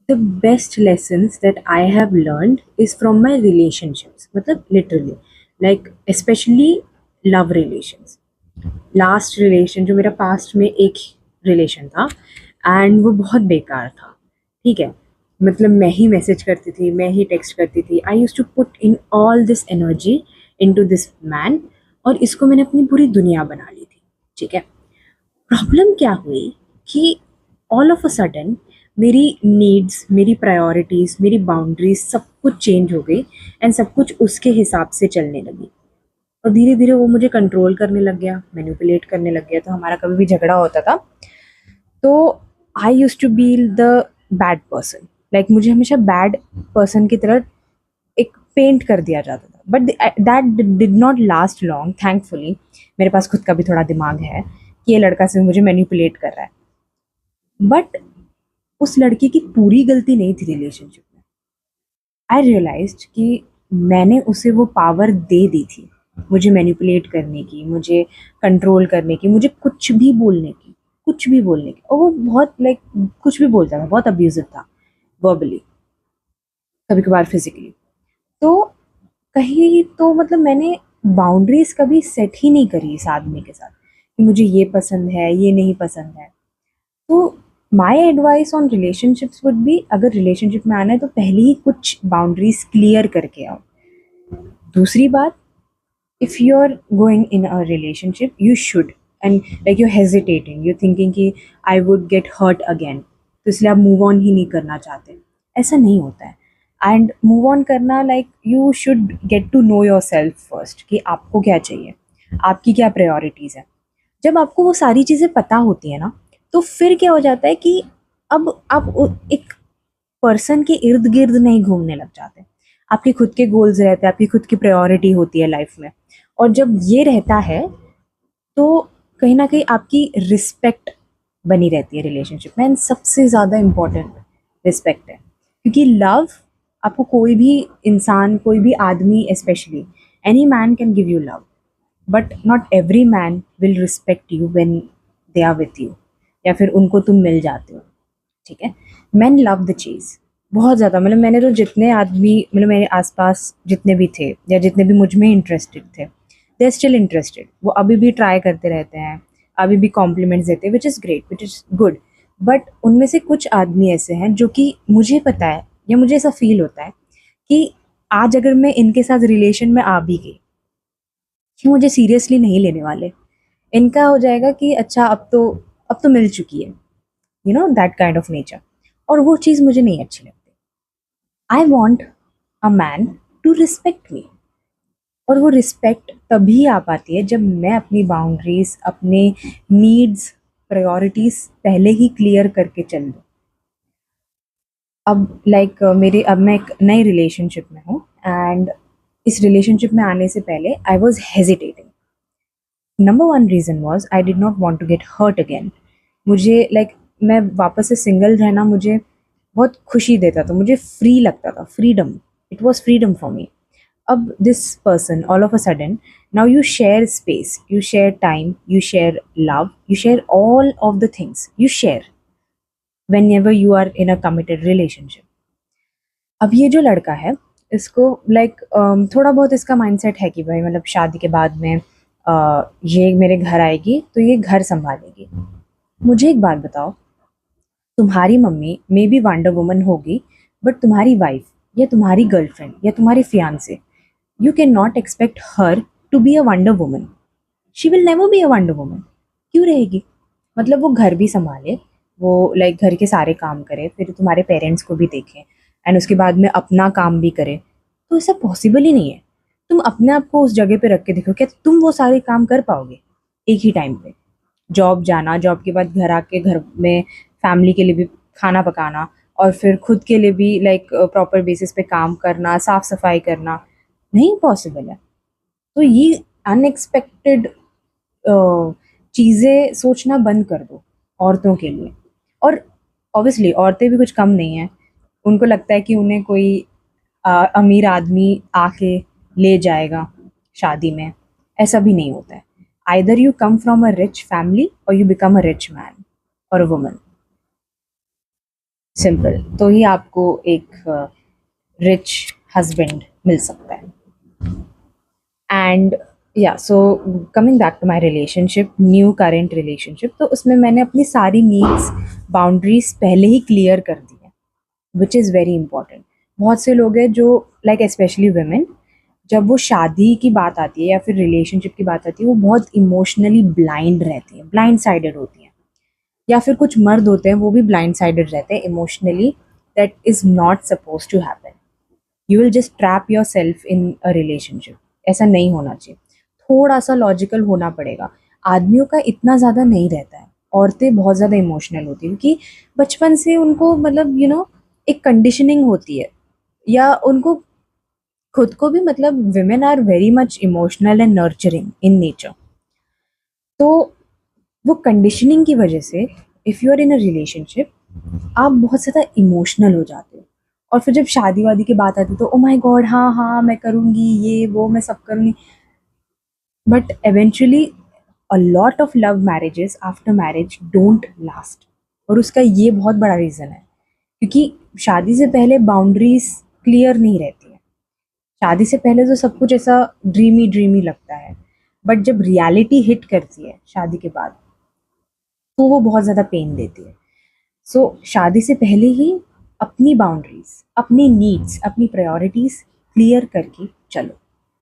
The best lessons that I have learned is from my relationships. मतलब literally, like especially love relations. Last relation जो मेरा past में एक relation था and वो बहुत बेकार था। ठीक है, मतलब मैं ही मैसेज करती थी, मैं ही टेक्स्ट करती थी, I used to put in all this energy into this man, और इसको मैंने अपनी पूरी दुनिया बना ली थी। ठीक है, प्रॉब्लम क्या हुई कि ऑल ऑफ अ सडन मेरी नीड्स, मेरी प्रायोरिटीज़, मेरी बाउंड्रीज सब कुछ चेंज हो गई एंड सब कुछ उसके हिसाब से चलने लगी। और धीरे धीरे वो मुझे कंट्रोल करने लग गया, मैनिपुलेट करने लग गया। तो हमारा कभी भी झगड़ा होता था तो I used to be the bad person, like मुझे हमेशा बैड पर्सन की तरह एक पेंट कर दिया जाता था। But that did not last long, thankfully. मेरे पास खुद का भी थोड़ा दिमाग है कि ये लड़का सिर्फ मुझे मैनिपुलेट कर रहा है। बट उस लड़के की पूरी गलती नहीं थी रिलेशनशिप में। आई रियलाइज्ड कि मैंने उसे वो पावर दे दी थी, मुझे मैनिपुलेट करने की, मुझे कंट्रोल करने की, मुझे कुछ भी बोलने की, कुछ भी बोलने की। और वो बहुत लाइक कुछ भी बोलता था, बहुत अब्यूजिव था, वर्बली, कभी कभार फिजिकली। तो कहीं तो मतलब मैंने बाउंड्रीज कभी सेट ही नहीं करी इस आदमी के साथ कि मुझे ये पसंद है, ये नहीं पसंद है। तो my advice on relationships would be, अगर रिलेशनशिप में आना है तो पहले ही कुछ बाउंड्रीज क्लियर करके आओ। दूसरी बात, if you're going in a relationship you should, and like you're hesitating, you're thinking कि I would get hurt again, तो इसलिए आप मूव ऑन ही नहीं करना चाहते। ऐसा नहीं होता है। एंड मूव ऑन करना, like you should get to know yourself first कि आपको क्या चाहिए, आपकी क्या प्रायोरिटीज़ है। जब आपको वो सारी चीज़ें पता होती है ना, तो फिर क्या हो जाता है कि अब आप एक पर्सन के इर्द गिर्द नहीं घूमने लग जाते। आपके खुद के गोल्स रहते हैं, आपकी खुद की प्रायोरिटी होती है लाइफ में। और जब ये रहता है तो कहीं ना कहीं आपकी रिस्पेक्ट बनी रहती है रिलेशनशिप में, एंड सबसे ज़्यादा इम्पोर्टेंट रिस्पेक्ट है। क्योंकि लव, आपको कोई भी इंसान, कोई भी आदमी, specially any man can give you love, but not every man will respect you when they are with you, या फिर उनको तुम मिल जाते हो। ठीक है, मैन लव द चीज़ बहुत ज़्यादा। मतलब मैंने तो जितने आदमी, मतलब मेरे आसपास जितने भी थे या जितने भी मुझ में इंटरेस्टेड थे, दे आर स्टिल इंटरेस्टेड। वो अभी भी ट्राई करते रहते हैं, अभी भी कॉम्प्लीमेंट्स देते हैं, which is great, which is good. But उनमें से कुछ आदमी ऐसे हैं जो कि मुझे पता है, या मुझे ऐसा फील होता है कि आज अगर मैं इनके साथ रिलेशन में आ भी गई, कि मुझे सीरियसली नहीं लेने वाले। इनका हो जाएगा कि अच्छा अब तो मिल चुकी है, you know that kind of nature. और वो चीज़ मुझे नहीं अच्छी लगती। I want a man to respect me. और वो रिस्पेक्ट तभी आ पाती है जब मैं अपनी बाउंड्रीज, अपने नीड्स, प्रायोरिटीज पहले ही क्लियर करके चल दूँ। अब लाइक मेरे अब मैं एक नई रिलेशनशिप में हूँ, एंड इस रिलेशनशिप में आने से पहले I was hesitating. Number one reason was I did not want to get hurt again. मुझे मैं वापस से सिंगल रहना मुझे बहुत खुशी देता था, मुझे फ्री लगता था, freedom, it was freedom for me. अब this person all of a sudden, now you share space, you share time, you share love, you share all of the things you share whenever you are in a committed relationship. अब ये जो लड़का है, इसको थोड़ा बहुत इसका mindset है कि भाई मतलब शादी के बाद में ये मेरे घर आएगी तो ये घर संभालेगी। मुझे एक बात बताओ, तुम्हारी mummy may be wonder woman होगी, बट तुम्हारी वाइफ या तुम्हारी गर्लफ्रेंड या तुम्हारी fiancée, you can not expect her to be a wonder woman. She will never be a wonder woman. क्यों रहेगी? मतलब वो घर भी संभाले, वो घर के सारे काम करे, फिर तुम्हारे पेरेंट्स को भी देखे, एंड उसके बाद में अपना काम भी करे। तो ऐसा पॉसिबल ही नहीं है। तुम अपने आप को उस जगह पे रख के देखो, क्या तुम वो सारे काम कर पाओगे एक ही टाइम पे? जॉब जाना, जॉब के बाद घर आके घर में फैमिली के लिए भी खाना पकाना, और फिर खुद के लिए भी प्रॉपर बेसिस पे काम करना, साफ सफाई करना, नहीं पॉसिबल है। तो ये अनएक्सपेक्टेड चीज़ें सोचना बंद कर दो औरतों के लिए। और ऑब्वियसली औरतें भी कुछ कम नहीं हैं। उनको लगता है कि उन्हें कोई अमीर आदमी आके ले जाएगा शादी में। ऐसा भी नहीं होता है। Either you come from a rich family or you become a rich man or a woman. Simple, तो ही आपको एक रिच हस्बैंड मिल सकता है। एंड या so coming back to my relationship, new current relationship, तो उसमें मैंने अपनी सारी नीड्स, बाउंड्रीज पहले ही क्लियर कर दी है, विच इज़ वेरी इंपॉर्टेंट। बहुत से लोग हैं जो, लाइक स्पेशली वुमेन, जब वो शादी की बात आती है या फिर रिलेशनशिप की बात आती है, वो बहुत इमोशनली ब्लाइंड रहती हैं, ब्लाइंड साइडेड होती हैं। या फिर कुछ मर्द होते हैं वो भी ब्लाइंड साइडेड रहते हैं emotionally, that is not suppose to happen. You will just trap yourself in a relationship, ऐसा नहीं होना चाहिए। थोड़ा सा लॉजिकल होना पड़ेगा। आदमियों का इतना ज़्यादा नहीं रहता है, औरतें बहुत ज़्यादा इमोशनल होती हैं क्योंकि बचपन से उनको मतलब एक कंडीशनिंग होती है, या उनको खुद को भी, मतलब women are very much emotional and nurturing in nature. तो वो कंडीशनिंग की वजह से if you are in a relationship, आप बहुत ज़्यादा इमोशनल हो जाते हो। और फिर जब शादी वादी की बात आती है तो ओ माय गॉड, हाँ हाँ मैं करूँगी, ये वो मैं सब करूँगी। But eventually a lot of love marriages after marriage don't last, और उसका ये बहुत बड़ा रीज़न है क्योंकि शादी से पहले बाउंड्रीज क्लियर नहीं रहती है। शादी से पहले तो सब कुछ ऐसा ड्रीमी ड्रीमी लगता है, बट जब रियलिटी हिट करती है शादी के बाद, तो वो बहुत ज़्यादा पेन देती है। सो शादी से पहले ही अपनी बाउंड्रीज, अपनी नीड्स, अपनी प्रायोरिटीज़ क्लियर करके चलो।